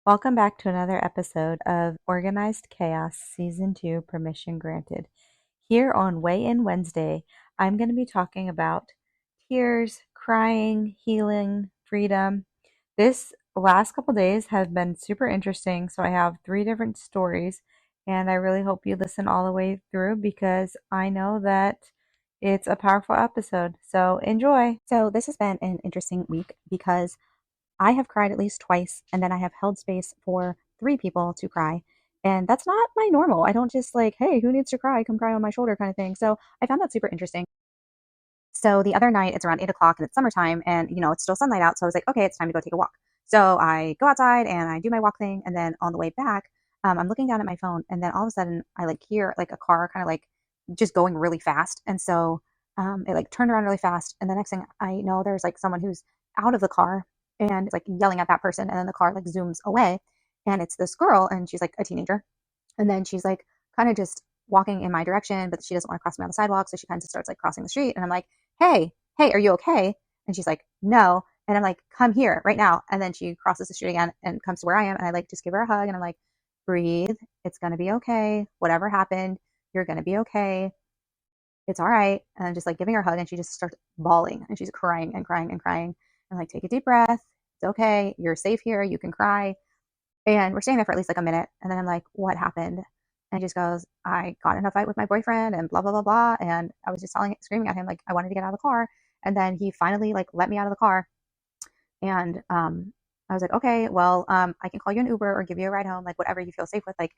Welcome back to another episode of Organized Chaos Season 2 Permission Granted. Here on Weigh In Wednesday, I'm going to be talking about tears, crying, healing, freedom. This last couple days have been super interesting, so I have 3 different stories, and I really hope you listen all the way through because I know that it's a powerful episode. So enjoy. So, this has been an interesting week because I have cried at least twice, and then I have held space for 3 people to cry. And that's not my normal. I don't just like, hey, who needs to cry? Come cry on my shoulder kind of thing. So I found that super interesting. So the other night, it's around 8 o'clock and it's summertime and, it's still sunlight out. So I was like, okay, it's time to go take a walk. So I go outside and I do my walk thing. And then on the way back, I'm looking down at my phone. And then all of a sudden, I like hear like a car kind of like just going really fast. And so it like turned around really fast. And the next thing I know, there's like someone who's out of the car and it's like yelling at that person. And then the car like zooms away. And it's this girl and she's like a teenager. And then she's like kind of just walking in my direction, but she doesn't want to cross me on the sidewalk. So she kind of starts like crossing the street. And I'm like, hey, are you okay? And she's like, no. And I'm like, come here right now. And then she crosses the street again and comes to where I am. And I like just give her a hug. And I'm like, breathe. It's going to be okay. Whatever happened, you're going to be okay. It's all right. And I'm just like giving her a hug. And she just starts bawling and she's crying and crying and crying. And like, take a deep breath. It's okay. You're safe here. You can cry. And we're staying there for at least like a minute. And then I'm like, what happened? And he just goes, I got in a fight with my boyfriend and blah, blah, blah, blah. And I was just screaming at him, like, I wanted to get out of the car. And then he finally like let me out of the car. And I was like, okay, well, I can call you an Uber or give you a ride home, like whatever you feel safe with. Like,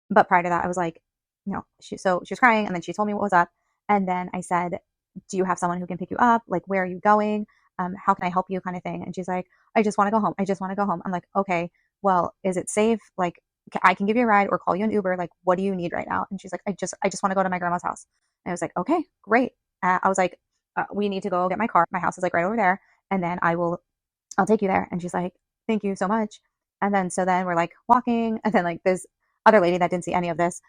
but prior to that, I was like, so she was crying and then she told me what was up. And then I said, do you have someone who can pick you up? Like, where are you going? How can I help you kind of thing? And she's like, I just want to go home. I just want to go home. I'm like, okay, well, is it safe? Like, I can give you a ride or call you an Uber. Like, what do you need right now? And she's like, I just want to go to my grandma's house. And I was like, okay, great. I was like, we need to go get my car. My house is like right over there. And then I'll take you there. And she's like, thank you so much. And then, so then we're like walking. And then like this other lady that didn't see any of this,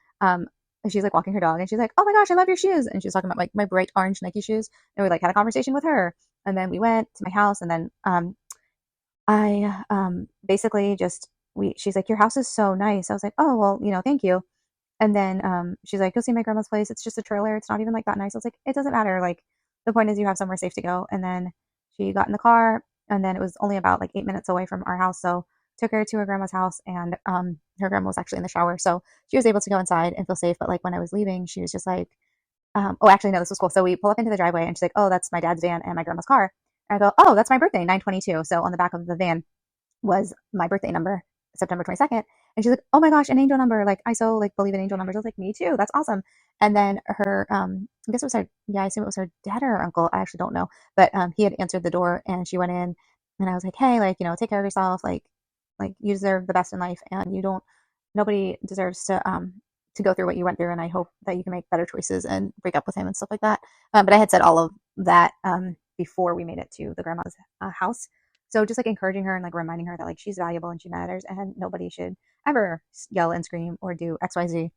she's like walking her dog and she's like, oh my gosh, I love your shoes. And she was talking about like my bright orange Nike shoes. And we like had a conversation with her. And then we went to my house and then, I basically just she's like, your house is so nice. I was like, oh well, thank you. And then she's like, go see my grandma's place. It's just a trailer. It's not even like that nice. I was like, it doesn't matter. Like the point is you have somewhere safe to go. And then she got in the car and then it was only about like 8 minutes away from our house. So took her to her grandma's house and her grandma was actually in the shower. So she was able to go inside and feel safe. But like when I was leaving, she was just like, oh, actually, no, this was cool. So we pull up into the driveway and she's like, oh, that's my dad's van and my grandma's car. And I go, oh, that's my birthday, 922. So on the back of the van was my birthday number, September 22nd. And she's like, oh my gosh, an angel number. Like, I so like believe in angel numbers. I was like, me too. That's awesome. And then her, I guess it was her, yeah, I assume it was her dad or her uncle. I actually don't know. But he had answered the door and she went in and I was like, hey, like, take care of yourself. Like you deserve the best in life and nobody deserves to go through what you went through. And I hope that you can make better choices and break up with him and stuff like that. But I had said all of that before we made it to the grandma's house. So just like encouraging her and like reminding her that like she's valuable and she matters and nobody should ever yell and scream or do XYZ.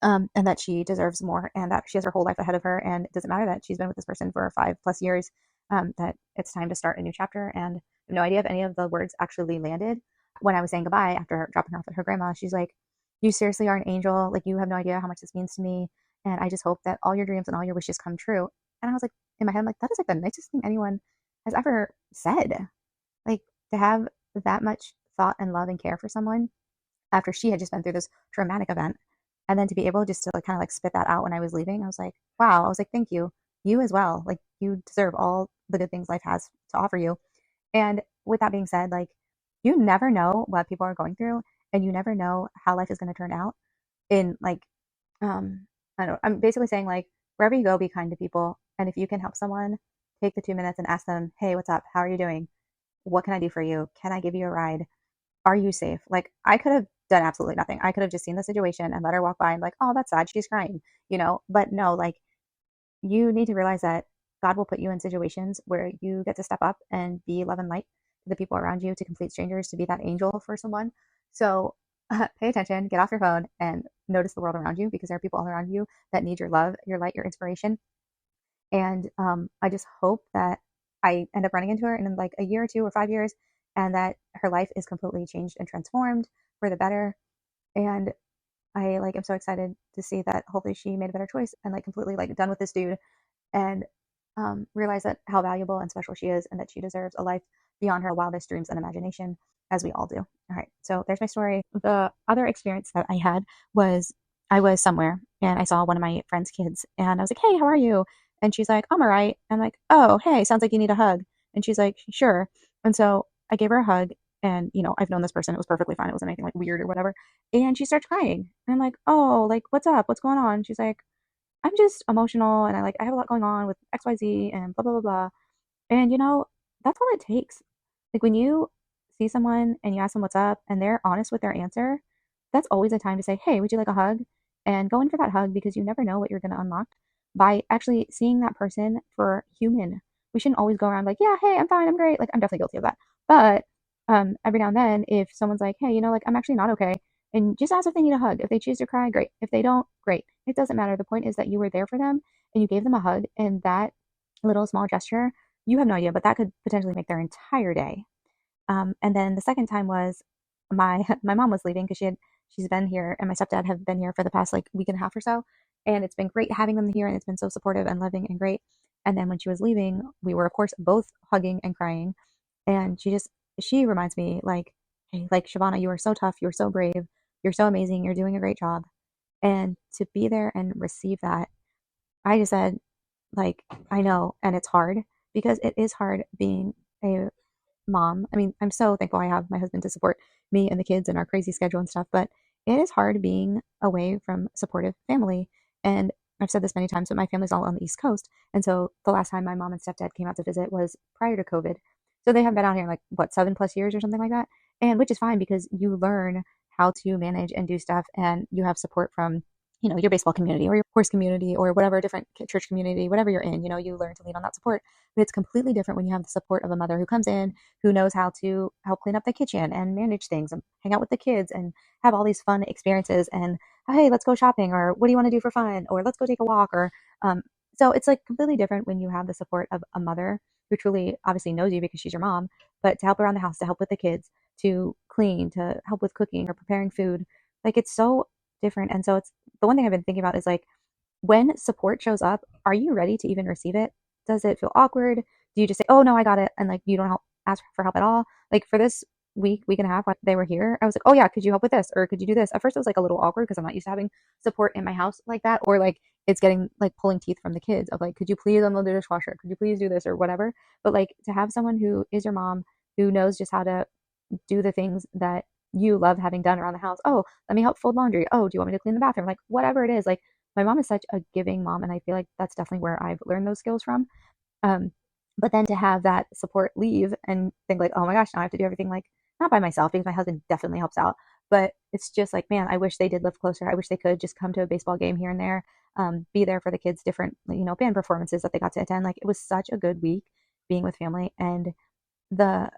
And that she deserves more and that she has her whole life ahead of her. And it doesn't matter that she's been with this person for 5+ years, that it's time to start a new chapter. And I have no idea if any of the words actually landed. When I was saying goodbye after dropping her off at her grandma, she's like, you seriously are an angel. Like you have no idea how much this means to me. And I just hope that all your dreams and all your wishes come true. And I was like, in my head, I'm like, that is like the nicest thing anyone has ever said. Like to have that much thought and love and care for someone after she had just been through this traumatic event. And then to be able just to like kind of like spit that out when I was leaving, I was like, wow, I was like, thank you. You as well. Like you deserve all the good things life has to offer you. And with that being said, like you never know what people are going through and you never know how life is going to turn out in like, I don't know, I'm basically saying like, wherever you go, be kind to people. And if you can help someone, take the 2 minutes and ask them, hey, what's up? How are you doing? What can I do for you? Can I give you a ride? Are you safe? Like I could have done absolutely nothing. I could have just seen the situation and let her walk by and like, oh, that's sad. She's crying, but no, like you need to realize that God will put you in situations where you get to step up and be love and light to the people around you, to complete strangers, to be that angel for someone. So pay attention, get off your phone and notice the world around you because there are people all around you that need your love, your light, your inspiration. And I just hope that I end up running into her in like a year or 2 or 5 years and that her life is completely changed and transformed for the better. And I like am so excited to see that hopefully she made a better choice and like completely like done with this dude and realize that how valuable and special she is and that she deserves a life beyond her wildest dreams and imagination, as we all do. All right, so there's my story. The other experience that I had was I was somewhere and I saw one of my friend's kids and I was like, hey, how are you? And she's like, I'm all right. I'm like, oh, hey, sounds like you need a hug. And she's like, sure. And so I gave her a hug and, I've known this person. It was perfectly fine. It wasn't anything like weird or whatever. And she starts crying. And I'm like, oh, like, what's up? What's going on? She's like, I'm just emotional and I have a lot going on with XYZ and blah blah blah blah. And that's all it takes. Like when you see someone and you ask them what's up and they're honest with their answer, that's always a time to say, "Hey, would you like a hug?" And go in for that hug because you never know what you're going to unlock by actually seeing that person for human. We shouldn't always go around like, "Yeah, hey, I'm fine, I'm great." Like I'm definitely guilty of that. But every now and then if someone's like, "Hey, like I'm actually not okay." And just ask if they need a hug. If they choose to cry, great. If they don't, great. It doesn't matter. The point is that you were there for them and you gave them a hug and that little small gesture, you have no idea, but that could potentially make their entire day. And then the second time was my my mom was leaving because she's been here and my stepdad have been here for the past like week and a half or so, and it's been great having them here and it's been so supportive and loving and great. And then when she was leaving, we were of course both hugging and crying, and she reminds me like, hey, like Shabana, you are so tough, you're so brave, you're so amazing, you're doing a great job, and to be there and receive that, I just said like I know, and it's hard because it is hard being a mom. I mean, I'm so thankful I have my husband to support me and the kids and our crazy schedule and stuff, but it is hard being away from supportive family. And I've said this many times, but my family's all on the East Coast. And so the last time my mom and stepdad came out to visit was prior to COVID. So they haven't been out here in like, what, 7+ years or something like that. And which is fine because you learn how to manage and do stuff and you have support from your baseball community or your horse community or whatever different church community, whatever you're in, you learn to lean on that support. But it's completely different when you have the support of a mother who comes in, who knows how to help clean up the kitchen and manage things and hang out with the kids and have all these fun experiences and, hey, let's go shopping, or what do you want to do for fun, or let's go take a walk, or so it's like completely different when you have the support of a mother who truly obviously knows you because she's your mom, but to help around the house, to help with the kids, to clean, to help with cooking or preparing food. Like it's so different. And so it's the one thing I've been thinking about is like when support shows up, are you ready to even receive it? Does it feel awkward? Do you just say, "Oh no, I got it," and like you don't ask for help at all? Like for this week and a half when they were here, I was like, "Oh yeah, could you help with this or could you do this?" At first, it was like a little awkward because I'm not used to having support in my house like that, or like it's getting like pulling teeth from the kids of like, "Could you please unload the dishwasher? Could you please do this or whatever?" But like to have someone who is your mom who knows just how to do the things that you love having done around the house. Oh, let me help fold laundry. Oh, do you want me to clean the bathroom? Like whatever it is. Like my mom is such a giving mom, and I feel like that's definitely where I've learned those skills from. Um, but then to have that support leave and think like, oh my gosh, now I have to do everything like not by myself because my husband definitely helps out. But it's just like, man, I wish they did live closer. I wish they could just come to a baseball game here and there, be there for the kids, different, band performances that they got to attend. Like it was such a good week being with family. And the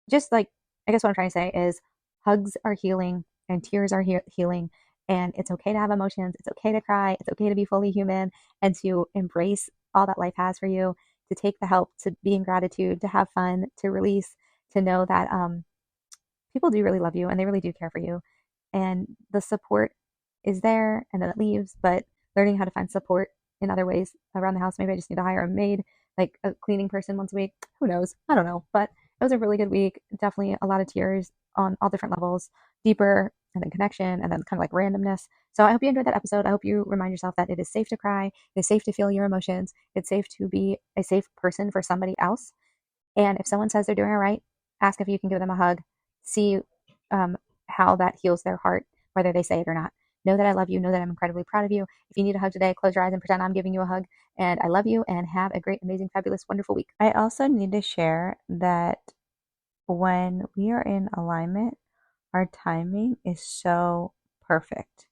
just like I guess what I'm trying to say is hugs are healing and tears are healing, and it's okay to have emotions, it's okay to cry, it's okay to be fully human and to embrace all that life has for you, to take the help, to be in gratitude, to have fun, to release, to know that people do really love you and they really do care for you, and the support is there and then it leaves. But learning how to find support in other ways around the house, maybe I just need to hire a maid, like a cleaning person once a week, who knows, I don't know. But it was a really good week, definitely a lot of tears on all different levels, deeper and then connection and then kind of like randomness. So I hope you enjoyed that episode. I hope you remind yourself that it is safe to cry, it is safe to feel your emotions, it's safe to be a safe person for somebody else. And if someone says they're doing all right, ask if you can give them a hug. See um, how that heals their heart, whether they say it or not. Know that I love you. Know that I'm incredibly proud of you. If you need a hug today, close your eyes and pretend I'm giving you a hug. And I love you and have a great, amazing, fabulous, wonderful week. I also need to share that when we are in alignment, our timing is so perfect.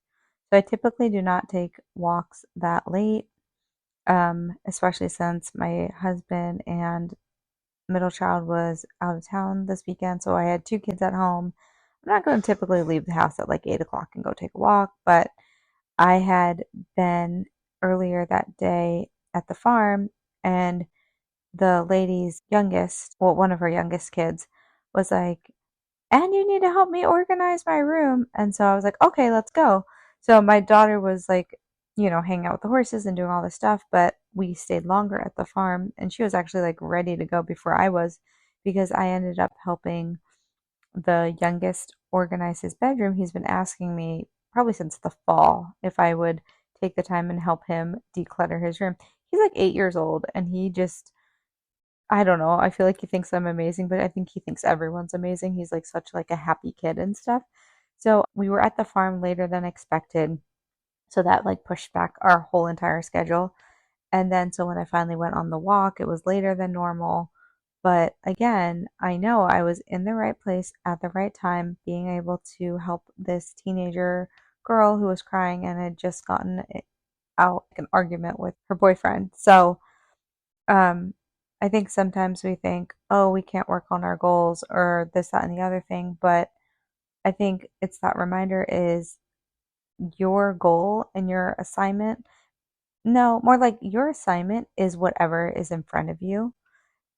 So I typically do not take walks that late, especially since my husband and middle child was out of town this weekend, so I had two kids at home. I'm not going to typically leave the house at like 8 o'clock and go take a walk, but I had been earlier that day at the farm, and the lady's youngest, well, one of her youngest kids, was like, and you need to help me organize my room. And so I was like, okay, let's go. So my daughter was like, hanging out with the horses and doing all this stuff, but we stayed longer at the farm and she was actually like ready to go before I was because I ended up helping the youngest organize his bedroom. He's been asking me probably since the fall if I would take the time and help him declutter his room. He's like 8 years old and he just, I don't know. I feel like he thinks I'm amazing, but I think he thinks everyone's amazing. He's like such like a happy kid and stuff. So we were at the farm later than expected. So that like pushed back our whole entire schedule. And then so when I finally went on the walk, it was later than normal. But again, I know I was in the right place at the right time, being able to help this teenager girl who was crying and had just gotten out like an argument with her boyfriend. So um, I think sometimes we think, oh, we can't work on our goals or this, that, and the other thing. But I think it's that reminder is your goal and your assignment. No, more like your assignment is whatever is in front of you.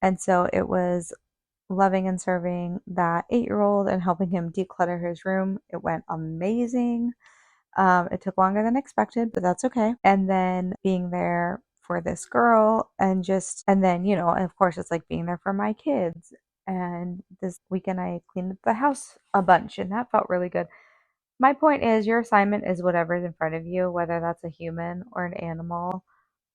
And so it was loving and serving that 8-year-old and helping him declutter his room. It went amazing. It took longer than expected, but that's okay. And then being there for this girl and then, and of course it's like being there for my kids. And this weekend I cleaned up the house a bunch and that felt really good. My point is your assignment is whatever's in front of you, whether that's a human or an animal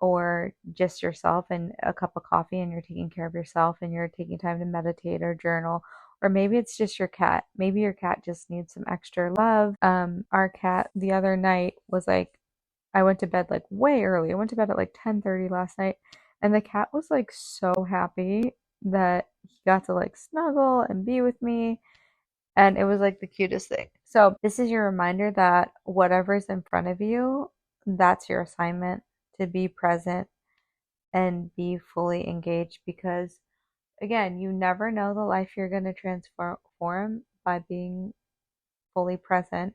or just yourself and a cup of coffee and you're taking care of yourself and you're taking time to meditate or journal. Or maybe it's just your cat. Maybe your cat just needs some extra love. Our cat the other night was like, I went to bed like way early. I went to bed at like 10:30 last night, and the cat was like so happy that he got to like snuggle and be with me, and it was like the cutest thing. So, this is your reminder that whatever's in front of you, that's your assignment to be present and be fully engaged because, again, you never know the life you're going to transform by being fully present.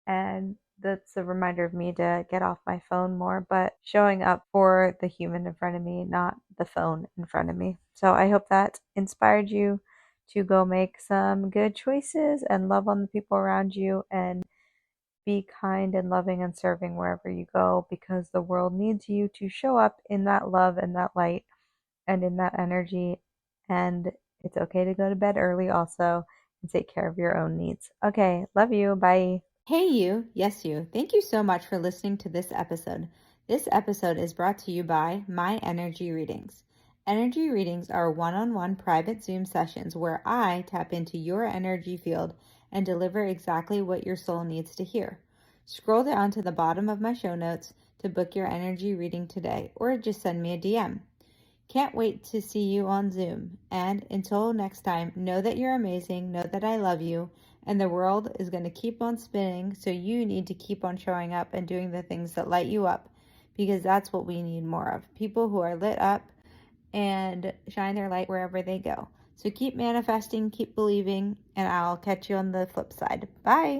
And that's a reminder of me to get off my phone more, but showing up for the human in front of me, not the phone in front of me. So I hope that inspired you to go make some good choices and love on the people around you and be kind and loving and serving wherever you go because the world needs you to show up in that love and that light and in that energy. And it's okay to go to bed early also and take care of your own needs. Okay, love you. Bye. Hey, you. Yes, you. Thank you so much for listening to this episode. This episode is brought to you by My Energy Readings. Energy readings are one-on-one private Zoom sessions where I tap into your energy field and deliver exactly what your soul needs to hear. Scroll down to the bottom of my show notes to book your energy reading today or just send me a DM. Can't wait to see you on Zoom. And until next time, know that you're amazing, know that I love you, and the world is going to keep on spinning, so you need to keep on showing up and doing the things that light you up because that's what we need more of. People who are lit up and shine their light wherever they go. So keep manifesting, keep believing, and I'll catch you on the flip side. Bye.